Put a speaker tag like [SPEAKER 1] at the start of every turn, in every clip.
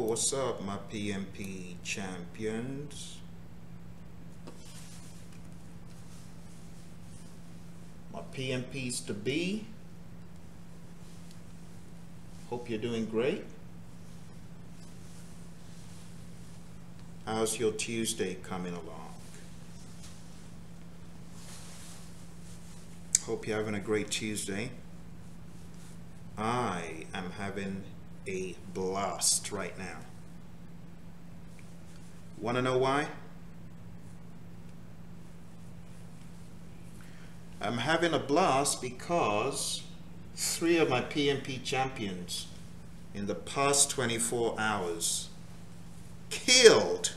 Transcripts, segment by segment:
[SPEAKER 1] what's up, my PMP champions? My PMPs to be. Hope you're doing great. How's your Tuesday coming along? Hope you're having a great Tuesday. I am having a blast right now. Want to know why? I'm having a blast because 3 of my PMP champions in the past 24 hours killed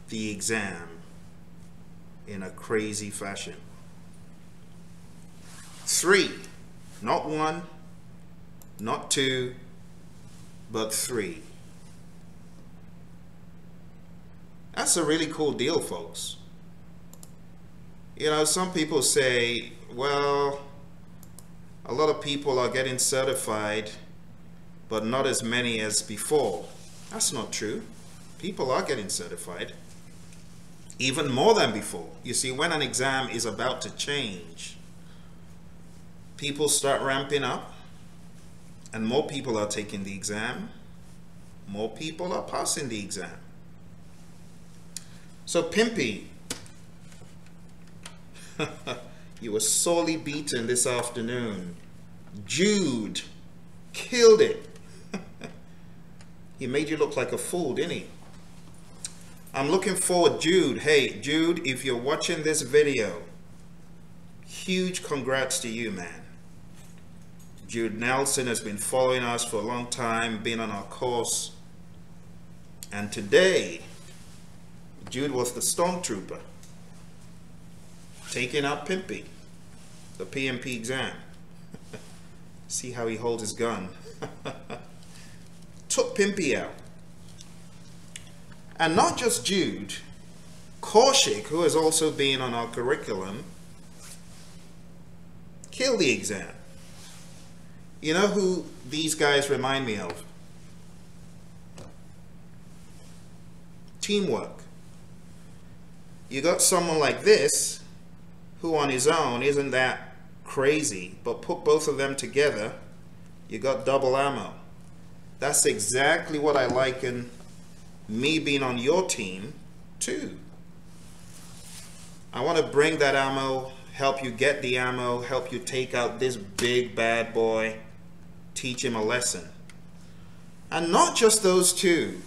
[SPEAKER 1] the exam in a crazy fashion. 3, not 1, not 2, but 3. That's a really cool deal, folks. You know, some people say, well, a lot of people are getting certified, but not as many as before. That's not true. People are getting certified, even more than before. You see, when an exam is about to change, people start ramping up, and more people are taking the exam. More people are passing the exam. So, Pimpy, you were sorely beaten this afternoon. Jude killed it. He made you look like a fool, didn't he? I'm looking forward, Jude. Hey, Jude, if you're watching this video, huge congrats to you, man. Jude Nelson has been following us for a long time, been on our course. And today, Jude was the stormtrooper taking out Pimpy, the PMP exam. See how he holds his gun. Took Pimpy out. And not just Jude, Kaushik, who has also been on our curriculum, killed the exam. You know who these guys remind me of? Teamwork. You got someone like this, who on his own isn't that crazy, but put both of them together, you got double ammo. That's exactly what I liken me being on your team too. I want to bring that ammo, help you get the ammo, help you take out this big bad boy, teach him a lesson. And not just those two.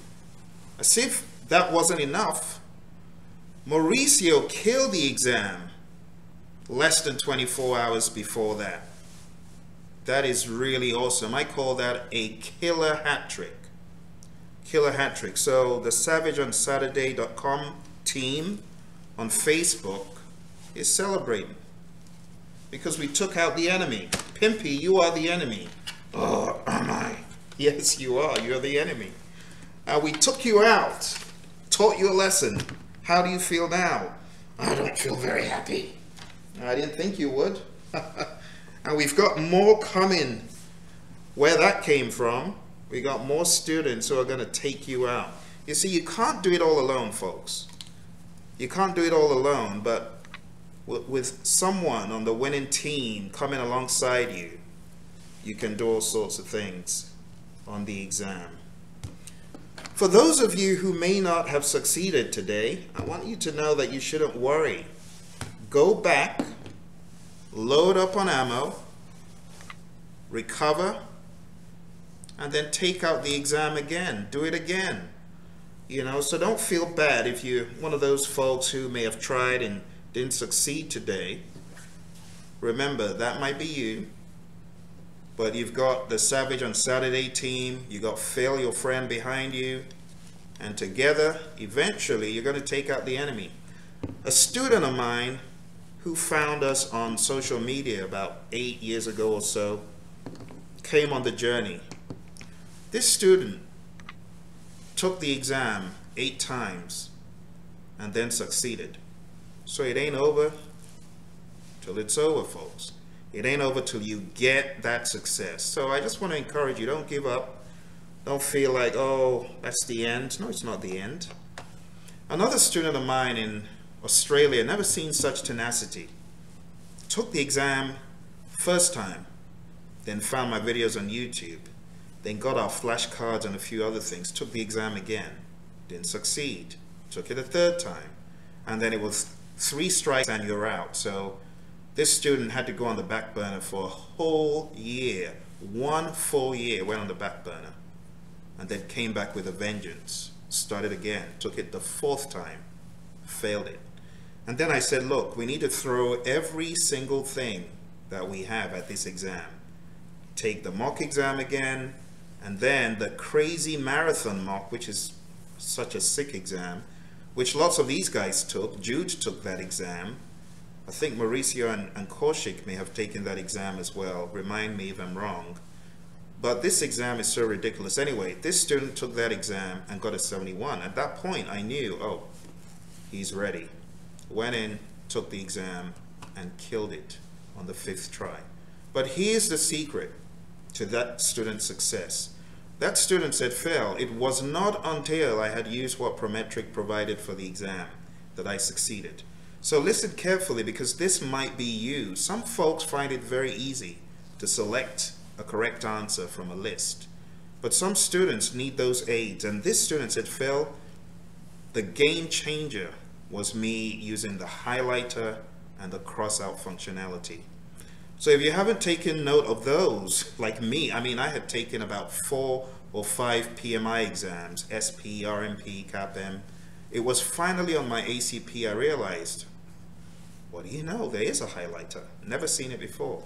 [SPEAKER 1] As if that wasn't enough, Mauricio killed the exam less than 24 hours before that. That is really awesome. I call that a killer hat trick. Killer hat trick. So the SavageOnSaturday.com team on Facebook is celebrating because we took out the enemy. Pimpy, you are the enemy. Oh, am I? Yes, you are. You're the enemy. We took you out, taught you a lesson. How do you feel now? I don't feel very happy. I didn't think you would. And we've got more coming. Where that came from, we got more students who are going to take you out. You see, you can't do it all alone, folks. You can't do it all alone, but with someone on the winning team coming alongside you, you can do all sorts of things on the exam. For those of you who may not have succeeded today, I want you to know that you shouldn't worry. Go back, load up on ammo, recover, and then take out the exam again. Do it again. You know, so don't feel bad if you're one of those folks who may have tried and didn't succeed today. Remember, that might be you. But you've got the Savage on Saturday team, you got Phil, your friend, behind you, and together, eventually, you're going to take out the enemy. A student of mine who found us on social media about 8 years ago or so came on the journey. This student took the exam 8 times and then succeeded. So it ain't over till it's over, folks. It ain't over till you get that success. So I just want to encourage you, don't give up. Don't feel like, oh, that's the end. No, it's not the end. Another student of mine in Australia, never seen such tenacity, took the exam first time, then found my videos on YouTube, then got our flashcards and a few other things, took the exam again, didn't succeed, took it a third time, and then it was 3 strikes and you're out. So this student had to go on the back burner for a whole year. 1 full year went on the back burner, and then came back with a vengeance, started again, took it the 4th time, failed it. And then I said, look, we need to throw every single thing that we have at this exam. Take the mock exam again, and then the crazy marathon mock, which is such a sick exam, which lots of these guys took. Jude took that exam. I think Mauricio and Kaushik may have taken that exam as well. Remind me if I'm wrong. But this exam is so ridiculous. Anyway, this student took that exam and got a 71. At that point, I knew, oh, he's ready. Went in, took the exam, and killed it on the 5th try. But here's the secret to that student's success. That student said, Phil, it was not until I had used what Prometric provided for the exam that I succeeded. So listen carefully, because this might be you. Some folks find it very easy to select a correct answer from a list, but some students need those aids. And this student said, Phil, the game changer was me using the highlighter and the cross-out functionality. So if you haven't taken note of those, like me, I mean, I had taken about 4 or 5 PMI exams, SP, RMP, CAPM. It was finally on my ACP I realized, what do you know, there is a highlighter. Never seen it before,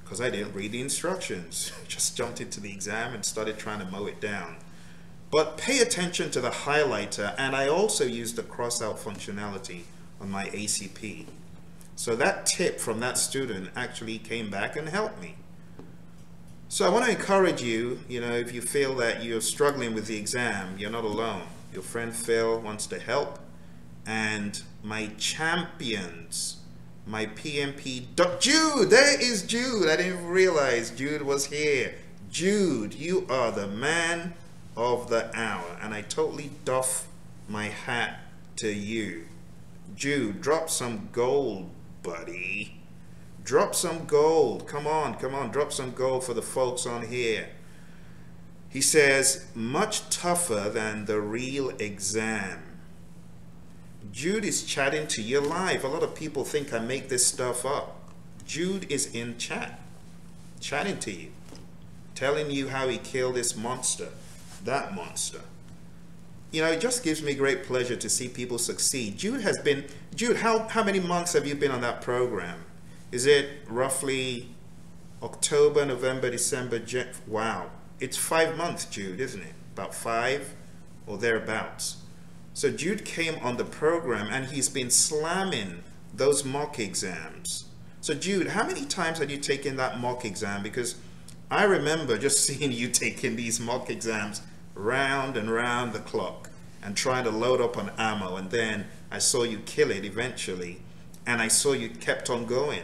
[SPEAKER 1] because I didn't read the instructions. Just jumped into the exam and started trying to mow it down. But pay attention to the highlighter, and I also used the cross-out functionality on my ACP. So that tip from that student actually came back and helped me. So I want to encourage you, if you feel that you're struggling with the exam, you're not alone. Your friend Phil wants to help. And my champions, my PMP, Jude, there is Jude. I didn't realize Jude was here. Jude, you are the man of the hour. And I totally doff my hat to you. Jude, drop some gold, buddy. Drop some gold. Come on, drop some gold for the folks on here. He says, much tougher than the real exam. Jude is chatting to you live. A lot of people think I make this stuff up. Jude is in chat, chatting to you, telling you how he killed this monster, that monster. It just gives me great pleasure to see people succeed. Jude, how many months have you been on that program? Is it roughly October, November, December, wow. It's 5 months, Jude, isn't it? About 5 or thereabouts. So Jude came on the program and he's been slamming those mock exams. So Jude, how many times have you taken that mock exam? Because I remember just seeing you taking these mock exams round and round the clock and trying to load up on ammo, and then I saw you kill it eventually, and I saw you kept on going.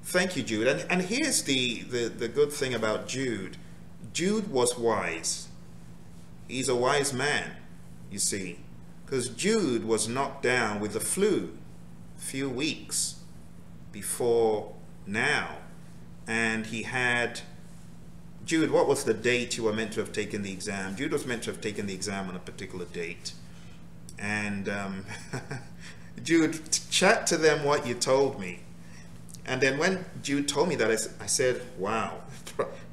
[SPEAKER 1] Thank you, Jude. And here's the good thing about Jude. Jude was wise. He's a wise man, you see, because Jude was knocked down with the flu a few weeks before now, and he had, Jude, what was the date you were meant to have taken the exam? Jude was meant to have taken the exam on a particular date. And Jude, chat to them what you told me. And then when Jude told me that, I said, wow,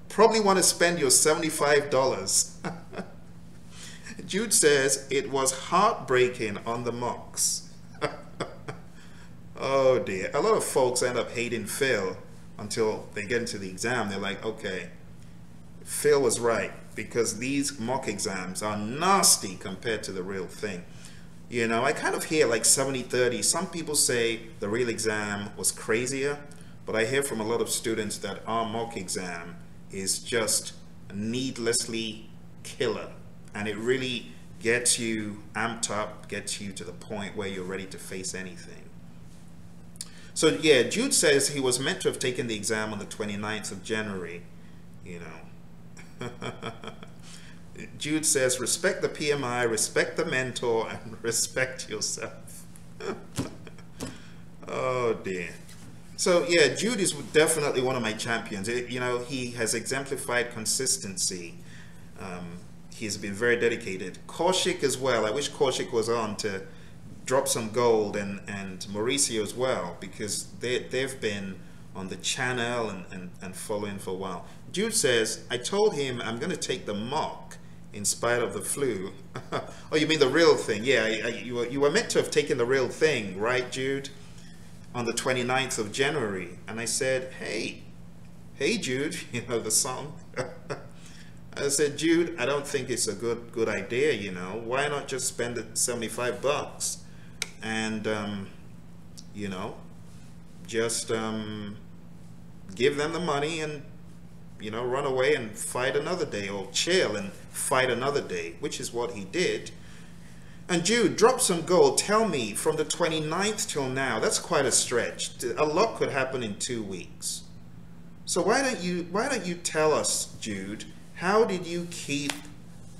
[SPEAKER 1] probably want to spend your $75. Jude says it was heartbreaking on the mocks. Oh dear. A lot of folks end up hating Phil until they get into the exam. They're like, okay, Phil was right, because these mock exams are nasty compared to the real thing. I kind of hear like 70-30. Some people say the real exam was crazier, but I hear from a lot of students that our mock exam is just needlessly killer, and it really gets you amped up, gets you to the point where you're ready to face anything. So yeah, Jude says he was meant to have taken the exam on the 29th of January. Jude says, respect the PMI, respect the mentor, and respect yourself. Oh dear. So yeah, Jude is definitely one of my champions. You know, he has exemplified consistency. He's been very dedicated. Kaushik as well. I wish Kaushik was on to drop some gold, and Mauricio as well, because they've been on the channel and following for a while. Jude says, I told him I'm going to take the mock in spite of the flu. Oh, you mean the real thing? Yeah, you were meant to have taken the real thing, right, Jude? On the 29th of January. And I said, hey Jude, you know the song. I said, Jude, I don't think it's a good idea, you know. Why not just spend the $75 and you know, just give them the money and, you know, run away and fight another day, or chill and fight another day, which is what he did. And Jude, drop some gold. Tell me, from the 29th till now, that's quite a stretch. A lot could happen in 2 weeks. So why don't you tell us, Jude, how did you keep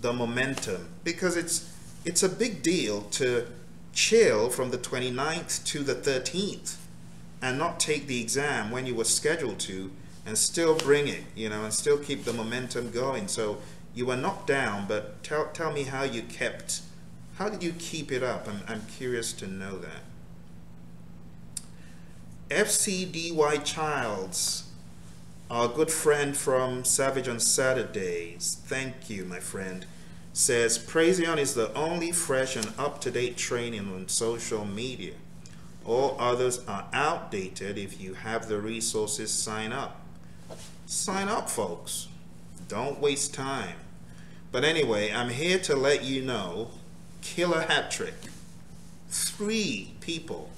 [SPEAKER 1] the momentum? Because it's a big deal to chill from the 29th to the 13th and not take the exam when you were scheduled to, and still bring it, you know, and still keep the momentum going. So you were knocked down, but tell me how you kept. How did you keep it up? I'm curious to know that. FCDY Childs, our good friend from Savage on Saturdays, thank you, my friend, says, Praizion is the only fresh and up-to-date training on social media. All others are outdated. If you have the resources, sign up. Sign up, folks. Don't waste time. But anyway, I'm here to let you know, killer hat trick. 3 people.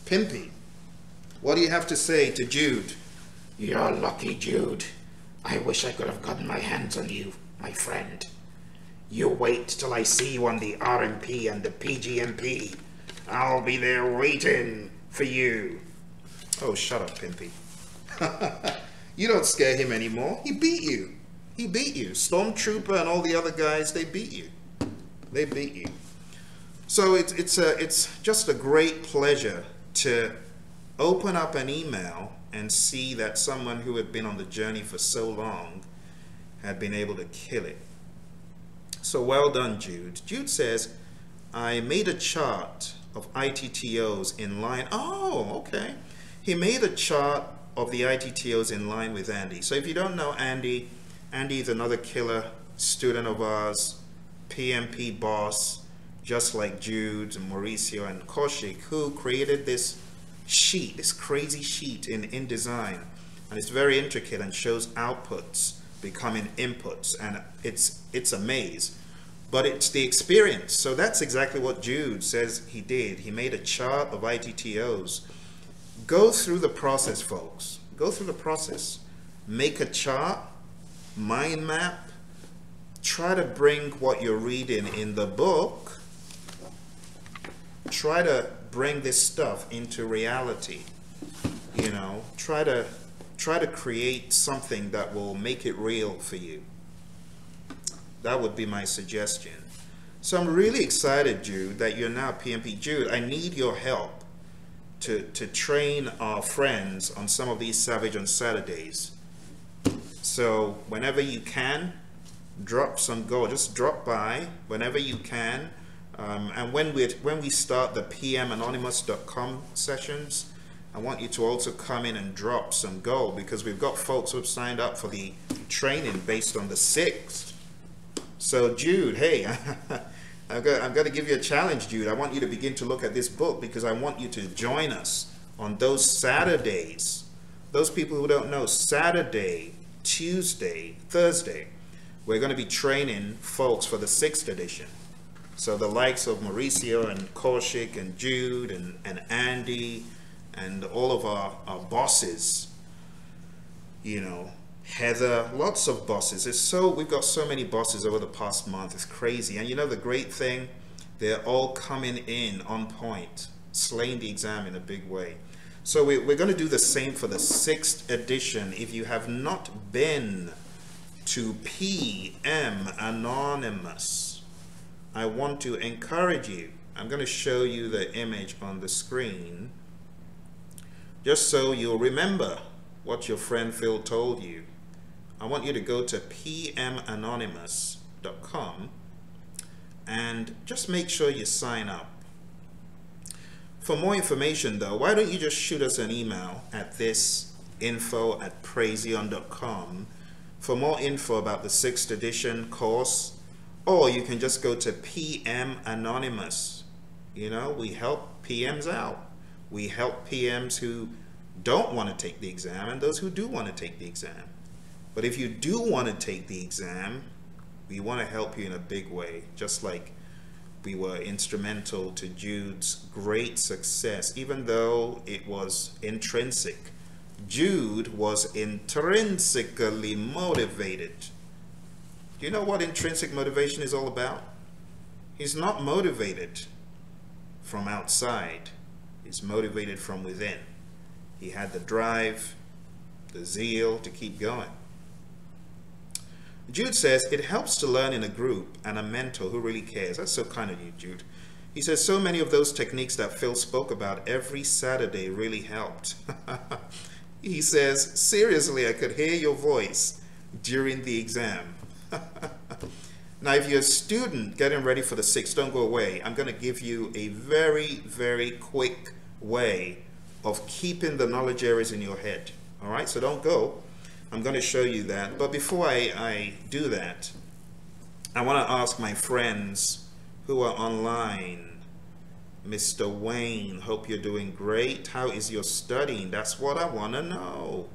[SPEAKER 1] Pimpy. What do you have to say to Jude?
[SPEAKER 2] You're lucky, Jude. I wish I could have gotten my hands on you, my friend. You wait till I see you on the RMP and the PGMP. I'll be there waiting for you.
[SPEAKER 1] Oh, shut up, Pimpy. You don't scare him anymore. He beat you. He beat you. Stormtrooper and all the other guys, they beat you. They beat you. So it's just a great pleasure to open up an email and see that someone who had been on the journey for so long had been able to kill it. So well done, Jude. Jude says, I made a chart of ITTOs in line. Oh, okay. He made a chart of the ITTOs in line with Andy. So if you don't know Andy, Andy is another killer student of ours, PMP boss, just like Jude and Mauricio and Kaushik, who created this sheet, this crazy sheet in InDesign. And it's very intricate and shows outputs becoming inputs, and it's a maze. But it's the experience. So that's exactly what Jude says he did. He made a chart of ITTOs. Go through the process, folks. Go through the process. Make a chart, mind map, try to bring what you're reading in the book, try to bring this stuff into reality. You know, try to create something that will make it real for you. That would be my suggestion. So I'm really excited, Jude, that you're now PMP. Jude, I need your help to train our friends on some of these Savage on Saturdays. So whenever you can, drop some gold. Just drop by whenever you can. And when we start the PManonymous.com sessions, I want you to also come in and drop some gold, because we've got folks who have signed up for the training based on the 6th. So Jude, hey, I'm going to give you a challenge, Jude. I want you to begin to look at this book, because I want you to join us on those Saturdays. Those people who don't know, Saturday, Tuesday, Thursday, we're going to be training folks for the 6th edition. So the likes of Mauricio and Kaushik and Jude and Andy and all of our bosses, you know, Heather, lots of bosses. We've got so many bosses over the past month. It's crazy. And you know the great thing? They're all coming in on point, slaying the exam in a big way. So we're going to do the same for the 6th edition. If you have not been to PM Anonymous. I want to encourage you. I'm going to show you the image on the screen just so you'll remember what your friend Phil told you. I want you to go to pmanonymous.com and just make sure you sign up. For more information though, why don't you just shoot us an email at this info@praizion.com for more info about the 6th edition course, or you can just go to PM Anonymous. You know, we help PMs out. We help PMs who don't want to take the exam and those who do want to take the exam. But if you do want to take the exam, we want to help you in a big way, just like we were instrumental to Jude's great success, even though it was intrinsic. Jude was intrinsically motivated. Do you know what intrinsic motivation is all about? He's not motivated from outside. He's motivated from within. He had the drive, the zeal to keep going. Jude says, it helps to learn in a group and a mentor who really cares. That's so kind of you, Jude. He says, so many of those techniques that Phil spoke about every Saturday really helped. He says, seriously, I could hear your voice during the exam. Now, if you're a student getting ready for the 6th, don't go away. I'm going to give you a very, very quick way of keeping the knowledge areas in your head. All right, so don't go. I'm going to show you that. But before I do that, I want to ask my friends who are online. Mr. Wayne, hope you're doing great. How is your studying? That's what I want to know.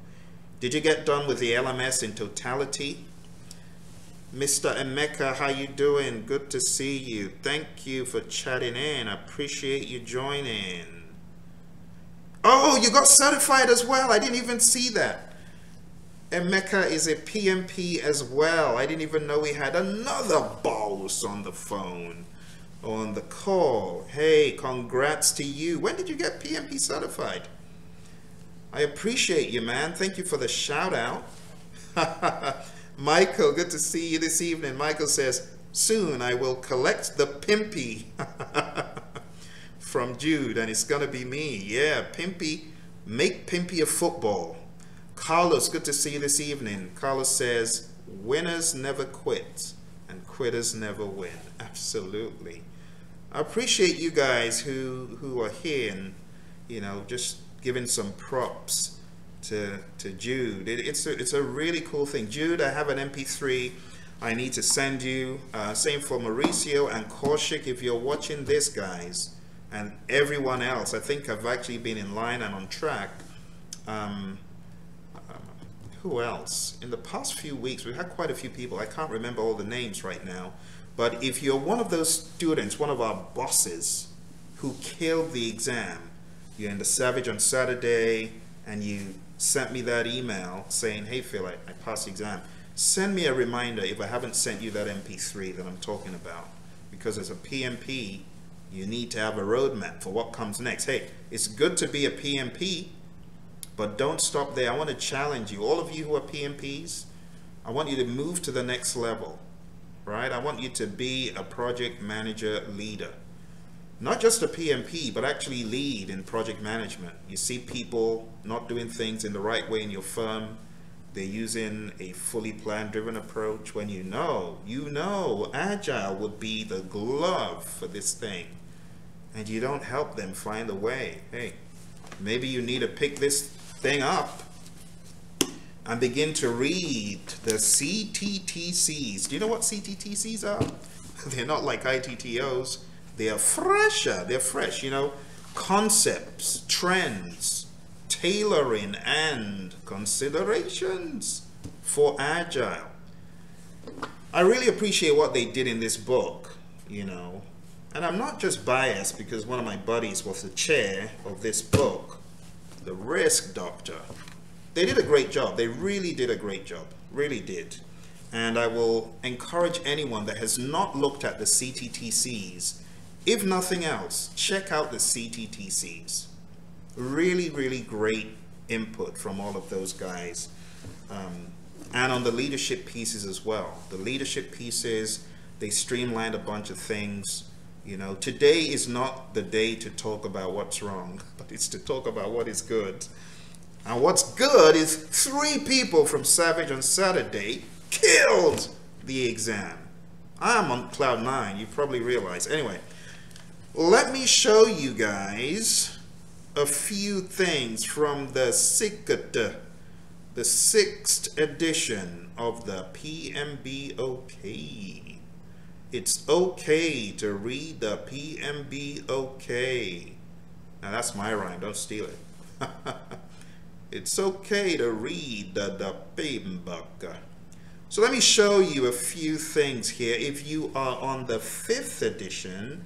[SPEAKER 1] Did you get done with the LMS in totality? Mr. Emeka, how you doing? Good to see you. Thank you for chatting in. I appreciate you joining. Oh, you got certified as well. I didn't even see that. Emeka is a PMP as well. I didn't even know we had another boss on the phone, on the call. Hey, congrats to you. When did you get PMP certified? I appreciate you, man. Thank you for the shout out. Michael, good to see you this evening. Michael says, soon I will collect the Pimpy from Jude, and it's gonna be me. Yeah, Pimpy, make Pimpy a football. Carlos, good to see you this evening. Carlos says, winners never quit and quitters never win. Absolutely. I appreciate you guys who are here and, you know, just giving some props to Jude. It's a really cool thing. Jude, I have an MP3 I need to send you. Same for Mauricio and Kaushik, if you're watching this, guys, and everyone else. I think I've actually been in line and on track. Who else? In the past few weeks, we've had quite a few people. I can't remember all the names right now. But if you're one of those students, one of our bosses who killed the exam, you're in the Savage on Saturday, and you sent me that email saying, hey Phil, I passed the exam. Send me a reminder if I haven't sent you that MP3 that I'm talking about. Because as a PMP, you need to have a roadmap for what comes next. Hey, it's good to be a PMP, but don't stop there. I want to challenge you. All of you who are PMPs, I want you to move to the next level, right? I want you to be a project manager leader. Not just a PMP, but actually lead in project management. You see people not doing things in the right way in your firm. They're using a fully plan driven approach when you know Agile would be the glove for this thing. And you don't help them find a way. Hey, maybe you need to pick this thing up and begin to read the CTTCs. Do you know what CTTCs are? They're not like ITTOs. They are fresher. They're fresh, you know, concepts, trends, tailoring, and considerations for Agile. I really appreciate what they did in this book, you know, and I'm not just biased because one of my buddies was the chair of this book, the Risk Doctor. They did a great job. They really did a great job, really did. And I will encourage anyone that has not looked at the CTTCs, if nothing else, check out the CTTCs. Really, really great input from all of those guys. and on the leadership pieces as well. The leadership pieces, they streamlined a bunch of things. You know, today is not the day to talk about what's wrong, but it's to talk about what is good. And what's good is 3 people from Savage on Saturday killed the exam. I'm on cloud 9, you probably realize. Anyway, let me show you guys a few things from the 6th edition of the PMBOK. It's okay to read the PMBOK. Now that's my rhyme, don't steal it. It's okay to read the PMBOK. So let me show you a few things here. If you are on the 5th edition,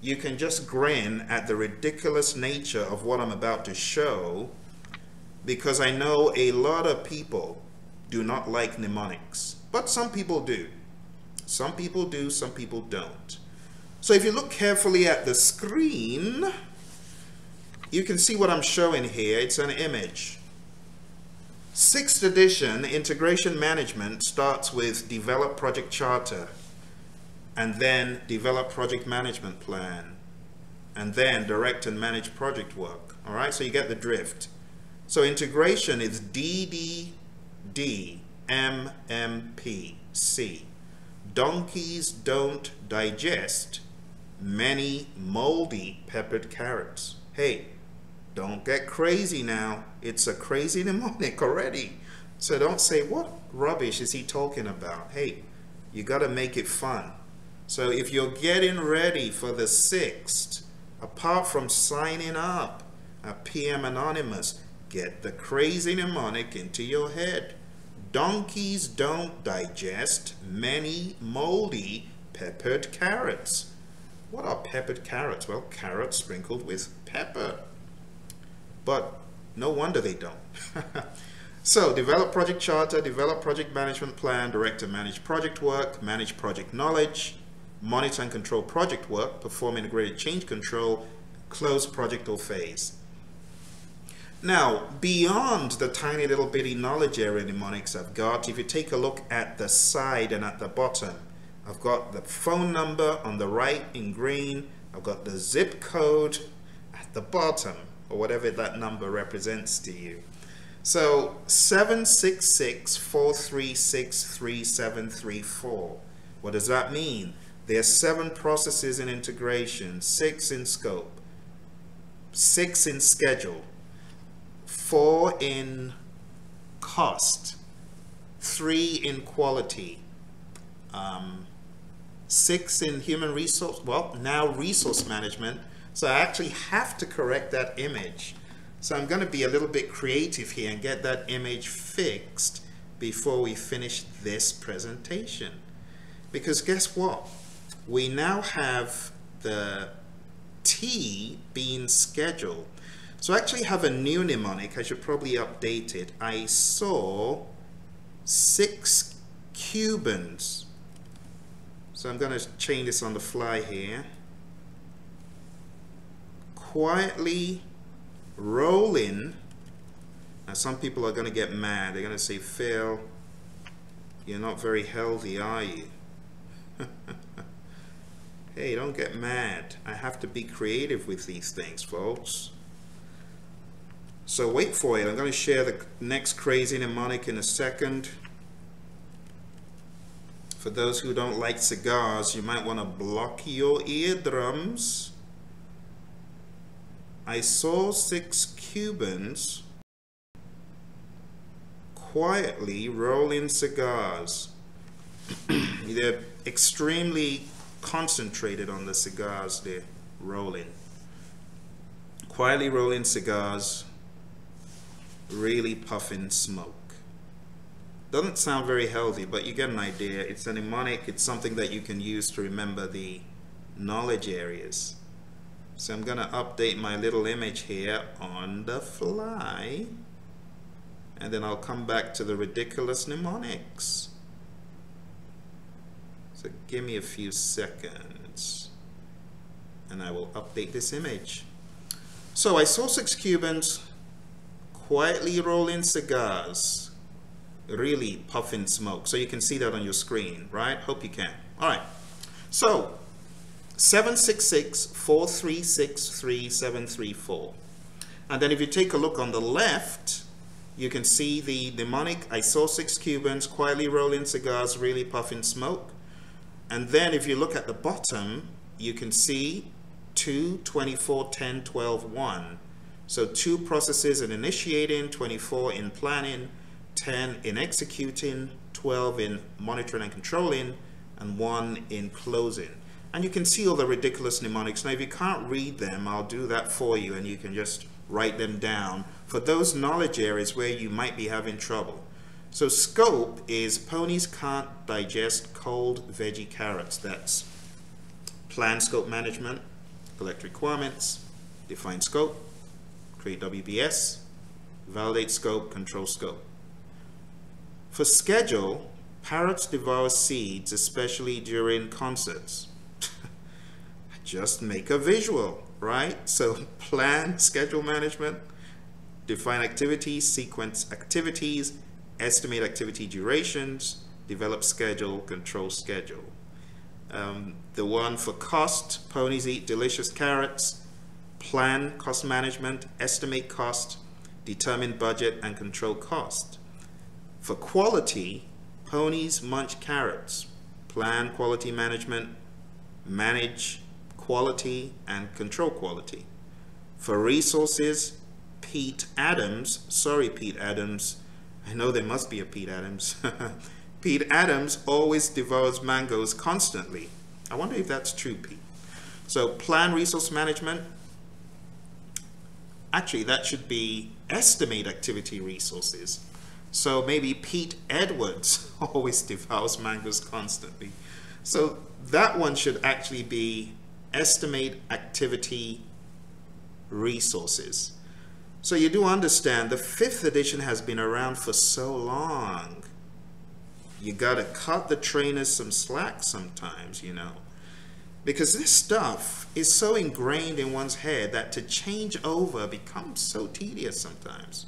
[SPEAKER 1] you can just grin at the ridiculous nature of what I'm about to show, because I know a lot of people do not like mnemonics, but some people do. Some people do, some people don't. So if you look carefully at the screen, you can see what I'm showing here. It's an image. 6th edition integration management starts with develop project charter, and then develop project management plan, and then direct and manage project work. All right, so you get the drift. So integration is DDDMMPC. Donkeys don't digest many moldy peppered carrots. Hey, don't get crazy now. It's a crazy mnemonic already. So don't say, what rubbish is he talking about? Hey, you got to make it fun. So if you're getting ready for the 6th, apart from signing up at PM Anonymous, get the crazy mnemonic into your head. Donkeys don't digest many moldy peppered carrots. What are peppered carrots? Well, carrots sprinkled with pepper. But no wonder they don't. So develop project charter, develop project management plan, direct and manage project work, manage project knowledge, monitor and control project work, perform integrated change control, close project or phase. Now, beyond the tiny little bitty knowledge area mnemonics I've got, if you take a look at the side and at the bottom, I've got the phone number on the right in green, I've got the zip code at the bottom, or whatever that number represents to you. So 766-436-3734. What does that mean? There are 7 processes in integration, 6 in scope, 6 in schedule, 4 in cost, 3 in quality, 6 in human resource, well, now resource management. So I actually have to correct that image. So I'm going to be a little bit creative here and get that image fixed before we finish this presentation. Because guess what? We now have the T being scheduled. So I actually have a new mnemonic. I should probably update it. I saw 6 Cubans. So I'm going to change this on the fly here. Quietly rolling. Now some people are going to get mad. They're going to say, Phil, you're not very healthy, are you? Hey, don't get mad. I have to be creative with these things, folks. So wait for it. I'm going to share the next crazy mnemonic in a second. For those who don't like cigars, you might want to block your eardrums. I saw 6 Cubans quietly rolling cigars. They're extremely concentrated on the cigars they're rolling. Quietly rolling cigars, really puffing smoke. Doesn't sound very healthy, but you get an idea. It's a mnemonic. It's something that you can use to remember the knowledge areas. So I'm going to update my little image here on the fly, and then I'll come back to the ridiculous mnemonics. So give me a few seconds and I will update this image. So I saw 6 Cubans quietly rolling cigars. really puffing smoke. So you can see that on your screen, right? Hope you can. All right. So 766-436-3734. And then if you take a look on the left, you can see the mnemonic, I saw 6 Cubans quietly rolling cigars, really puffing smoke. And then if you look at the bottom, you can see 2, 24, 10, 12, 1. So 2 processes in initiating, 24 in planning, 10 in executing, 12 in monitoring and controlling, and 1 in closing. And you can see all the ridiculous mnemonics. Now if you can't read them, I'll do that for you and you can just write them down for those knowledge areas where you might be having trouble. So scope is ponies can't digest cold veggie carrots. That's plan scope management, collect requirements, define scope, create WBS, validate scope, control scope. For schedule, parrots devour seeds, especially during concerts. Just make a visual, right? So plan schedule management, define activities, sequence activities, estimate activity durations, develop schedule, control schedule. The one for cost, ponies eat delicious carrots, plan cost management, estimate cost, determine budget, and control cost. For quality, ponies munch carrots, plan quality management, manage quality, and control quality. For resources, Pete Adams, sorry Pete Adams, I know there must be a Pete Adams. Pete Adams always devours mangoes constantly. I wonder if that's true, Pete. So plan resource management. Actually, that should be estimate activity resources. So maybe Pete Edwards always devours mangoes constantly. So that one should actually be estimate activity resources. So you do understand the 5th edition has been around for so long. You gotta cut the trainers some slack sometimes, you know, because this stuff is so ingrained in one's head that to change over becomes so tedious sometimes.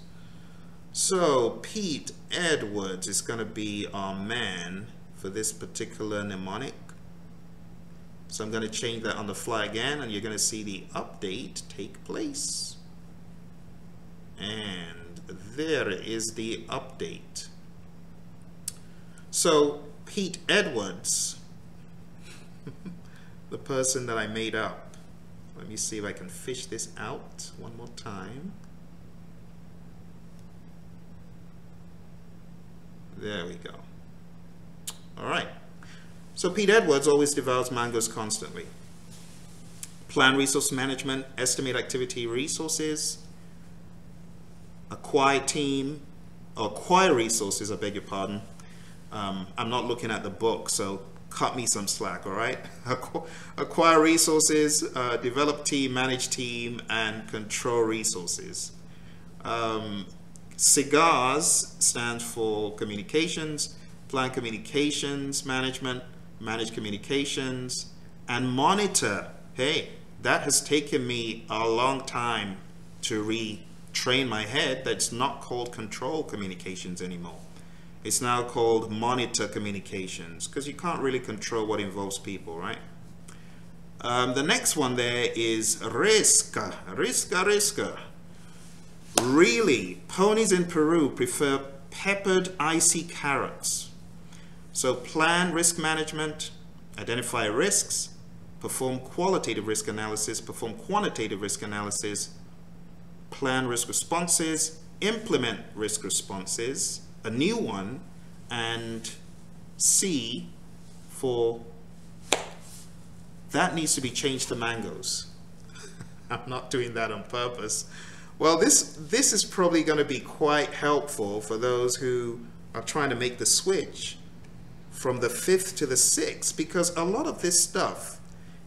[SPEAKER 1] So Pete Edwards is gonna be our man for this particular mnemonic. So I'm going to change that on the fly again, and you're going to see the update take place. And there is the update. So Pete Edwards, the person that I made up. Let me see if I can fish this out one more time. There we go. All right. So Pete Edwards always devours mangoes constantly. Plan resource management, estimate activity resources, acquire team, or acquire resources, I beg your pardon. I'm not looking at the book, so cut me some slack, all right? Acquire resources, develop team, manage team, and control resources. Cigars stands for communications, plan communications management, manage communications, and monitor. Hey, that has taken me a long time to retrain my head. That's not called control communications anymore. It's now called monitor communications, because you can't really control what involves people, right? The next one there is risk. Really, ponies in Peru prefer peppered icy carrots. So plan risk management, identify risks, perform qualitative risk analysis, perform quantitative risk analysis, plan risk responses, implement risk responses, a new one, and C for that needs to be changed to mangoes. I'm not doing that on purpose. Well, this is probably going to be quite helpful for those who are trying to make the switch from the 5th to the 6th, because a lot of this stuff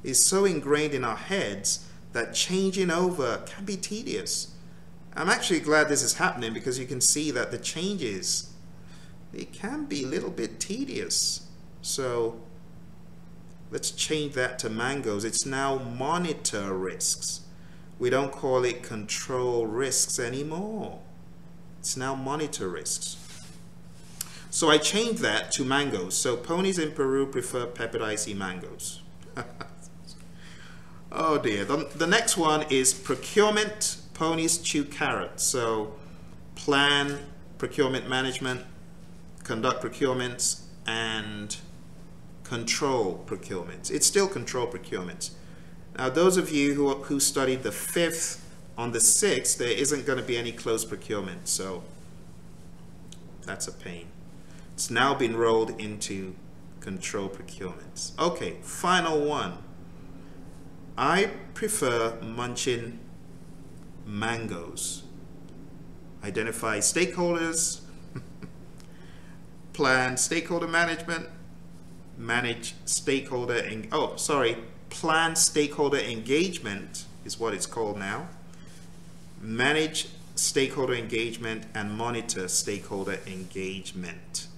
[SPEAKER 1] is so ingrained in our heads that changing over can be tedious. I'm actually glad this is happening, because you can see that the changes, it can be a little bit tedious. So let's change that to mangoes. It's now monitor risks. We don't call it control risks anymore. It's now monitor risks. So I changed that to mangoes. So ponies in Peru prefer peppered icy mangoes. Oh dear. The next one is procurement. Ponies chew carrots. So plan procurement management, conduct procurements, and control procurements. It's still control procurements. Now those of you who studied the 5th on the 6th, there isn't going to be any closed procurement. So that's a pain. It's now been rolled into control procurements. Okay, final one. I prefer munching mangoes. Identify stakeholders, plan stakeholder management, manage stakeholder, plan stakeholder engagement is what it's called now. Manage stakeholder engagement and monitor stakeholder engagement.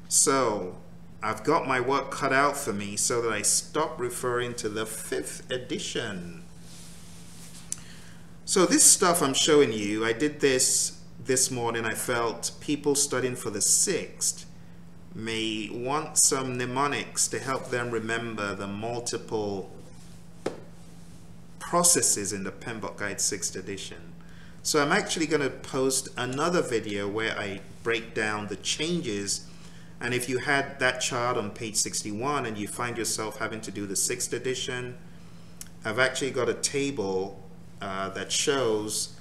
[SPEAKER 1] So I've got my work cut out for me so that I stop referring to the 5th edition. So this stuff I'm showing you, I did this morning. I felt people studying for the 6th may want some mnemonics to help them remember the multiple processes in the PMBOK Guide 6th edition. So I'm actually going to post another video where I break down the changes. And if you had that chart on page 61 and you find yourself having to do the 6th edition, I've actually got a table that shows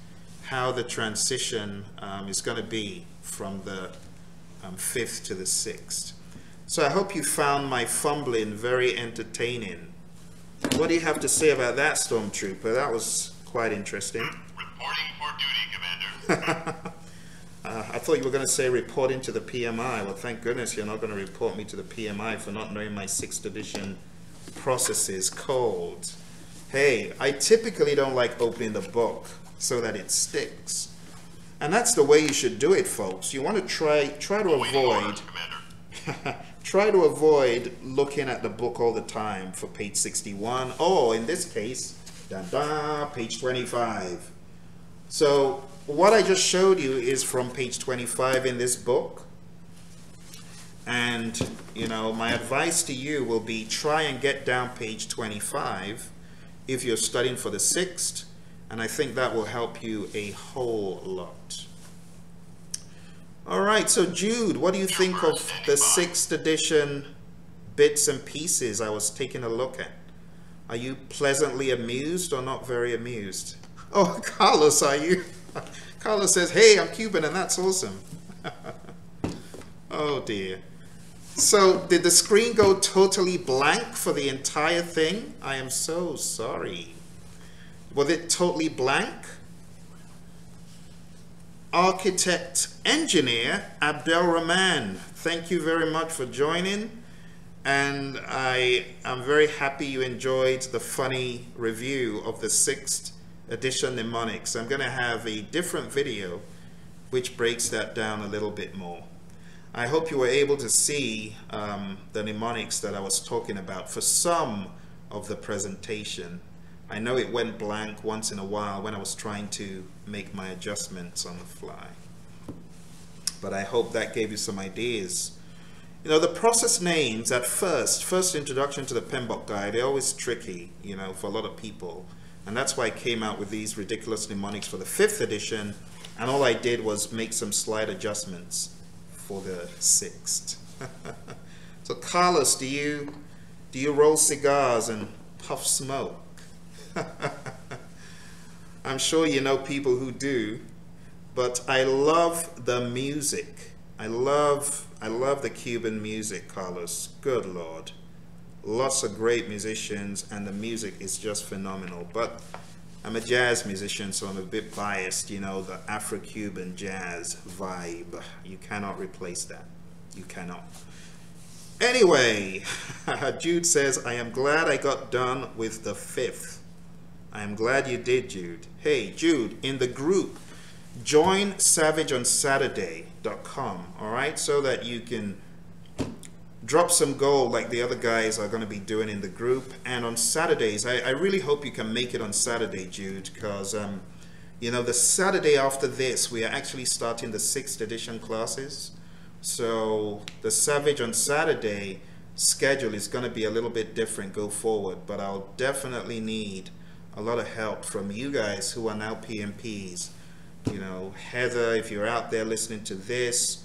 [SPEAKER 1] how the transition is going to be from the 5th to the 6th. So I hope you found my fumbling very entertaining. What do you have to say about that, Stormtrooper? That was quite interesting.
[SPEAKER 3] Reporting for duty, Commander.
[SPEAKER 1] I thought you were going to say reporting to the PMI. Well, thank goodness you're not going to report me to the PMI for not knowing my 6th edition processes cold. Hey, I typically don't like opening the book so that it sticks. And that's the way you should do it, folks. You want to try to avoid try to avoid looking at the book all the time for page 61, or in this case, page 25. So what I just showed you is from page 25 in this book. And, you know, my advice to you will be try and get down page 25 if you're studying for the 6th. And I think that will help you a whole lot. All right, so Jude, what do you think of the 6th edition bits and pieces I was taking a look at? Are you pleasantly amused or not very amused? Oh, Carlos, are you? Carlos says, hey, I'm Cuban and that's awesome. Oh dear. So did the screen go totally blank for the entire thing? I am so sorry. Was it totally blank? Architect engineer Abdel Rahman, thank you very much for joining, and I am very happy you enjoyed the funny review of the 6th edition mnemonics. I'm going to have a different video which breaks that down a little bit more. I hope you were able to see the mnemonics that I was talking about for some of the presentation. I know it went blank once in a while when I was trying to make my adjustments on the fly. But I hope that gave you some ideas. You know, the process names at first introduction to the PMBOK guide, they're always tricky, you know, for a lot of people. And that's why I came out with these ridiculous mnemonics for the 5th edition. And all I did was make some slight adjustments for the 6th. So Carlos, do you roll cigars and puff smoke? I'm sure you know people who do, but I love the music. I love the Cuban music, Carlos. Good Lord. Lots of great musicians and the music is just phenomenal. But I'm a jazz musician, so I'm a bit biased, you know, the Afro-Cuban jazz vibe. You cannot replace that. You cannot. Anyway, Jude says, I am glad I got done with the 5th. I am glad you did, Jude. Hey, Jude, in the group, join savageonsaturday.com, all right, so that you can drop some gold like the other guys are going to be doing in the group. And on Saturdays, I really hope you can make it on Saturday, Jude, because, you know, the Saturday after this, we are actually starting the 6th edition classes, So the Savage on Saturday schedule is going to be a little bit different go forward, but I'll definitely need a lot of help from you guys who are now PMPs. You know, Heather, if you're out there listening to this,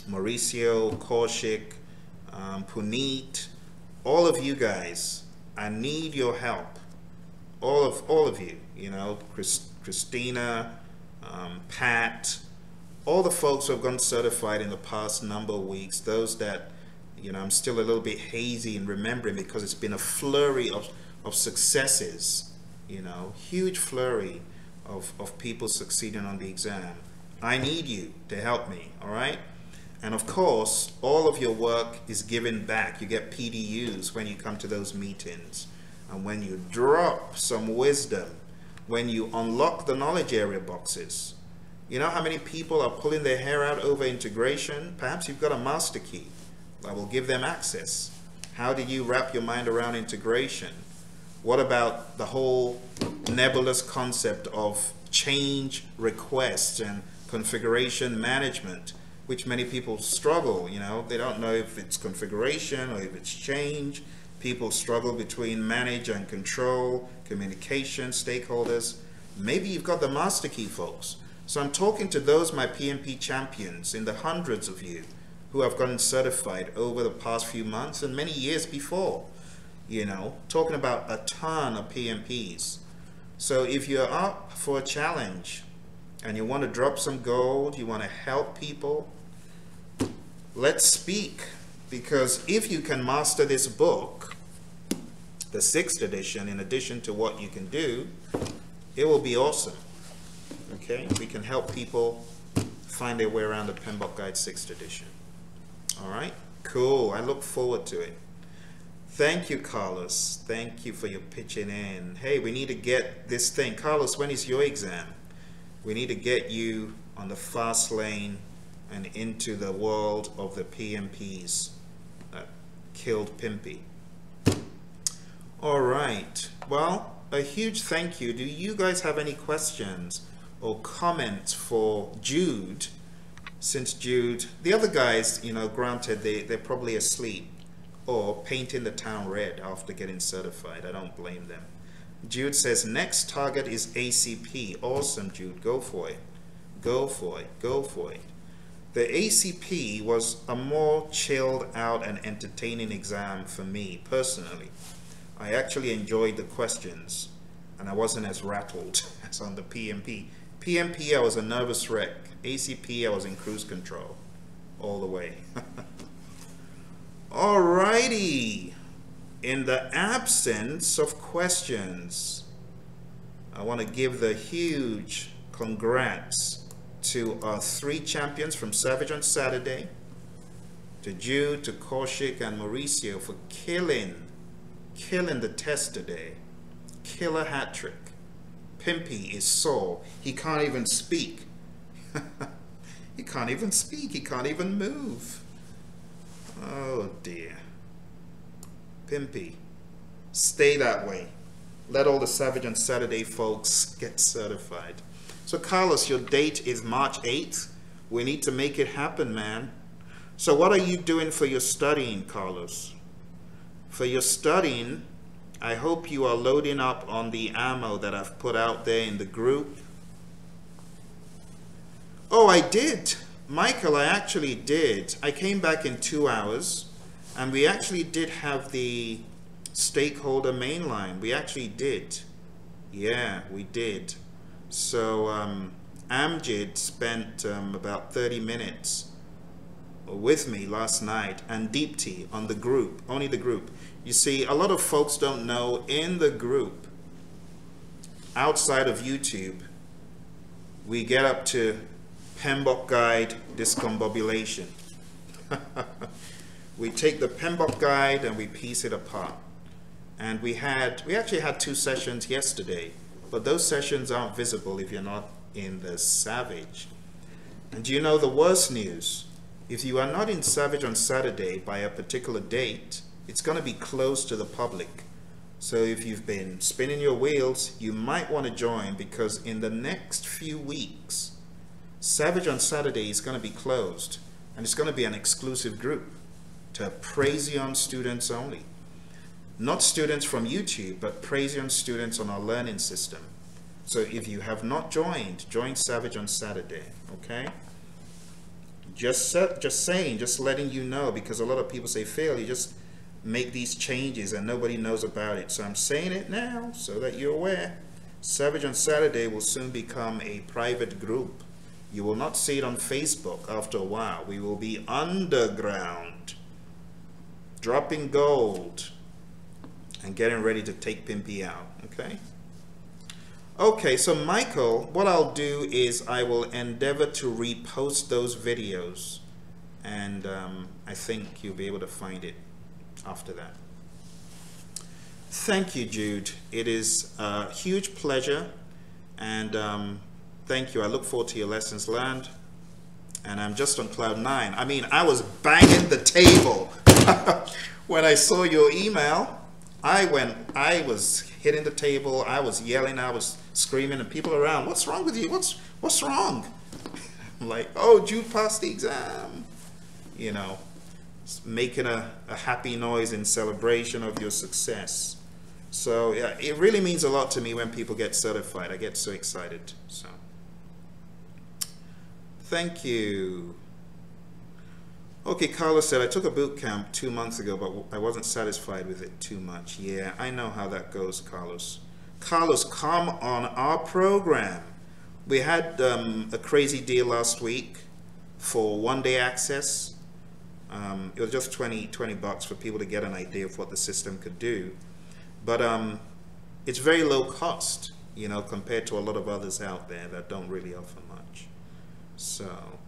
[SPEAKER 1] Mauricio, Kaushik, Puneet, all of you guys, I need your help. All of you, you know, Christina, Pat, all the folks who have gotten certified in the past number of weeks, those that, you know, I'm still a little bit hazy in remembering because it's been a flurry of successes, you know, huge flurry of people succeeding on the exam. I need you to help me, all right? And of course, all of your work is given back. You get PDUs when you come to those meetings. And when you drop some wisdom, when you unlock the knowledge area boxes, you know how many people are pulling their hair out over integration? Perhaps you've got a master key that will give them access. How do you wrap your mind around integration? What about the whole nebulous concept of change requests and configuration management, which many people struggle, you know, they don't know if it's configuration or if it's change. People struggle between manage and control, communication, stakeholders. Maybe you've got the master key, folks. So I'm talking to those, my PMP champions, in the hundreds of you who have gotten certified over the past few months and many years before, you know, talking about a ton of PMPs. So if you're up for a challenge and you want to drop some gold, you want to help people, let's speak. Because if you can master this book, the 6th edition, in addition to what you can do, it will be awesome. Okay, we can help people find their way around the PMBOK Guide 6th edition. All right, cool. I look forward to it. Thank you, Carlos. Thank you for your pitching in. Hey, we need to get this thing. Carlos, when is your exam? We need to get you on the fast lane and into the world of the PMPs that killed Pimpy. All right. Well, a huge thank you. Do you guys have any questions or comments for Jude? Since Jude, the other guys, you know, granted, they're probably asleep or painting the town red after getting certified. I don't blame them. Jude says, next target is ACP. Awesome, Jude. Go for it. Go for it. Go for it. The ACP was a more chilled out and entertaining exam for me personally. I actually enjoyed the questions and I wasn't as rattled as on the PMP. PMP, I was a nervous wreck. ACP, I was in cruise control all the way. Alrighty. In the absence of questions, I want to give the huge congrats to our 3 champions from Savage on Saturday, to Jude, to Kaushik, and Mauricio for killing the test today. Killer hat trick. Pimpy is sore. He can't even speak. He can't even speak. He can't even move. Oh dear. Pimpy, stay that way. Let all the Savage on Saturday folks get certified. So Carlos, your date is March 8th. We need to make it happen, man. So what are you doing for your studying, Carlos? For your studying, I hope you are loading up on the ammo that I've put out there in the group. Oh, I did. Michael, I actually did. I came back in 2 hours and we actually did have the stakeholder mainline. We actually did. Yeah, we did. So Amjid spent about 30 minutes with me last night, and Deepti on the group, only the group. You see, a lot of folks don't know, in the group, outside of YouTube, we get up to PMBOK Guide discombobulation. We take the PMBOK Guide and we piece it apart. And we actually had 2 sessions yesterday, but those sessions aren't visible if you're not in the Savage. And do you know the worst news? If you are not in Savage on Saturday by a particular date, it's going to be closed to the public. So if you've been spinning your wheels, you might want to join, because in the next few weeks, Savage on Saturday is going to be closed, and it's going to be an exclusive group to Praizion students only. Not students from YouTube, but Praizion students on our learning system. So if you have not joined, join Savage on Saturday, okay? Just letting you know, because a lot of people say, Phil, you just make these changes and nobody knows about it. So I'm saying it now so that you're aware. Savage on Saturday will soon become a private group. You will not see it on Facebook after a while. We will be underground, dropping gold, and getting ready to take PMP out, okay? Okay, so Michael, what I'll do is I will endeavor to repost those videos, and I think you'll be able to find it after that. Thank you, Jude. It is a huge pleasure, and thank you. I look forward to your lessons learned, and I'm just on cloud 9. I mean, I was banging the table when I saw your email. I was hitting the table, I was yelling, I was screaming, and people around, what's wrong with you? What's wrong? I'm like, oh, Jude passed the exam. You know, making a happy noise in celebration of your success. So yeah, it really means a lot to me when people get certified. I get so excited. So thank you. Okay, Carlos said, I took a boot camp 2 months ago, but I wasn't satisfied with it too much. Yeah, I know how that goes, Carlos. Carlos, come on our program. We had a crazy deal last week for one-day access. It was just 20 bucks for people to get an idea of what the system could do. But it's very low cost, you know, compared to a lot of others out there that don't really offer much. So...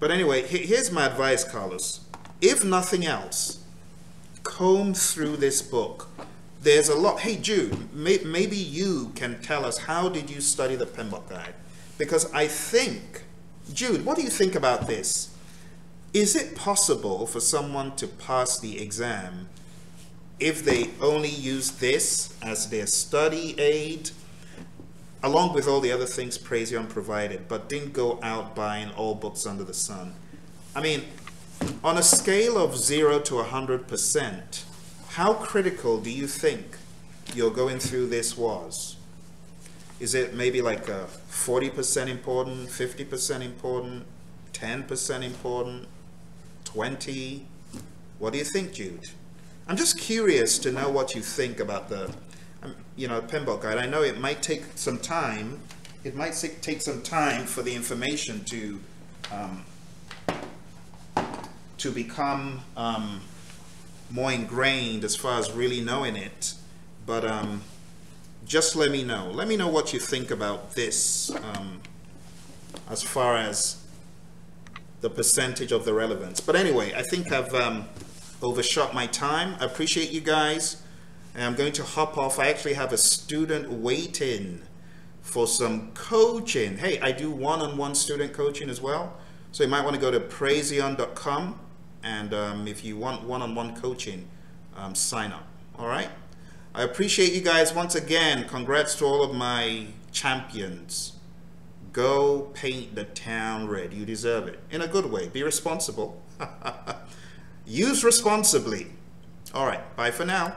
[SPEAKER 1] But anyway, here's my advice, Carlos. If nothing else, comb through this book. There's a lot. Hey, Jude, maybe you can tell us, how did you study the PMBOK guide? Because I think, Jude, what do you think about this? Is it possible for someone to pass the exam if they only use this as their study aid, along with all the other things Praizion provided, but didn't go out buying all books under the sun? I mean, on a scale of 0 to 100%, how critical do you think your going through this was? Is it maybe like a 40% important, 50% important, 10% important, 20? What do you think, Jude? I'm just curious to know what you think about the PMBOK guide. I know it might take some time. It might take some time for the information to become more ingrained as far as really knowing it. But just let me know. Let me know what you think about this as far as the percentage of the relevance. But anyway, I think I've overshot my time. I appreciate you guys. I'm going to hop off. I actually have a student waiting for some coaching. Hey, I do one-on-one student coaching as well. So you might want to go to praizion.com, and if you want one-on-one coaching, sign up. All right? I appreciate you guys once again. Congrats to all of my champions. Go paint the town red. You deserve it. In a good way. Be responsible. Use responsibly. All right. Bye for now.